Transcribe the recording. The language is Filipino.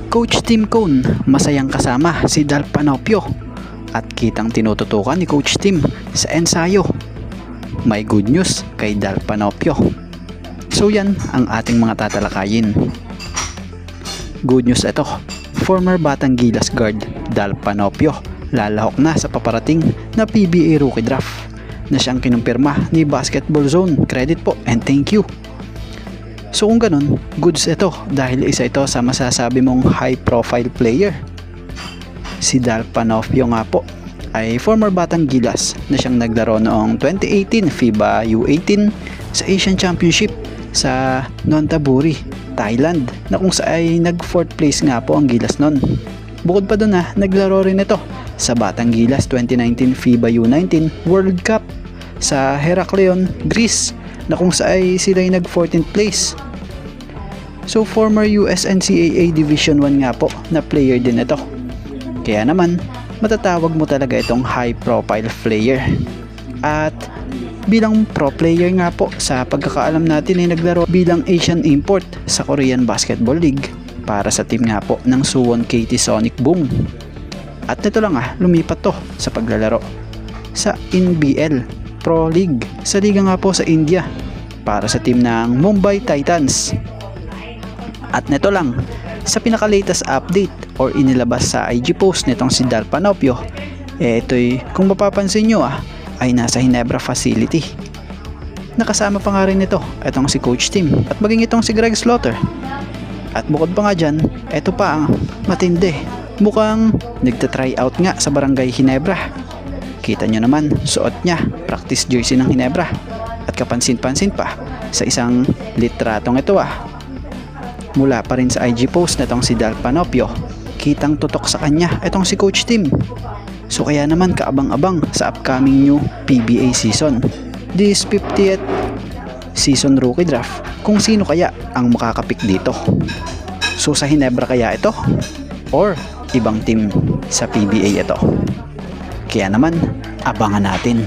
Coach Tim Cone, masayang kasama si Dal Panopio at kitang tinututukan ni Coach Tim sa ensayo. May good news kay Dal Panopio. So yan ang ating mga tatalakayin. Good news ito, former Batang Gilas guard Dal Panopio lalahok na sa paparating na PBA rookie draft na siyang kinumpirma ni Basketball Zone. Credit po and thank you. So kung ganun, goods ito dahil isa ito sa masasabi mong high profile player. Si Dal Panopio nga po ay former Batang Gilas na siyang naglaro noong 2018 FIBA U18 sa Asian Championship sa Nonthaburi, Thailand, na kung saan ay nag 4th place nga po ang Gilas nun. Bukod pa doon naglaro rin ito sa Batang Gilas 2019 FIBA U19 World Cup sa Heraklion, Greece, na kung saan ay sila ay nag 14th place. So former USNCAA Division 1 nga po na player din ito. Kaya naman matatawag mo talaga itong high profile player. At bilang pro player nga po, sa pagkakaalam natin ay naglaro bilang Asian import sa Korean Basketball League para sa team nga po ng Suwon KT Sonic Boom. At nito lang lumipat to sa paglalaro sa NBL Pro League sa liga nga po sa India para sa team ng Mumbai Titans. At nito lang, sa pinaka-latest update or inilabas sa IG post nitong si Dal Panopio, ito'y kung mapapansin nyo ay nasa Ginebra facility. Nakasama pa nga rin ito itong si Coach Tim at maging itong si Greg Slaughter. At bukod pa nga dyan, ito pa ang matindi, mukhang nagta-try out nga sa Barangay Ginebra. Kita nyo naman, suot niya practice jersey ng Ginebra at kapansin-pansin pa sa isang litratong ito mula pa rin sa IG post na itong si Dal Panopio, kitang tutok sa kanya itong si Coach Tim. So kaya naman kaabang-abang sa upcoming new PBA season, this 50th season rookie draft, kung sino kaya ang makakapik dito. So sa Ginebra kaya ito or ibang team sa PBA ito? Kaya naman abangan natin.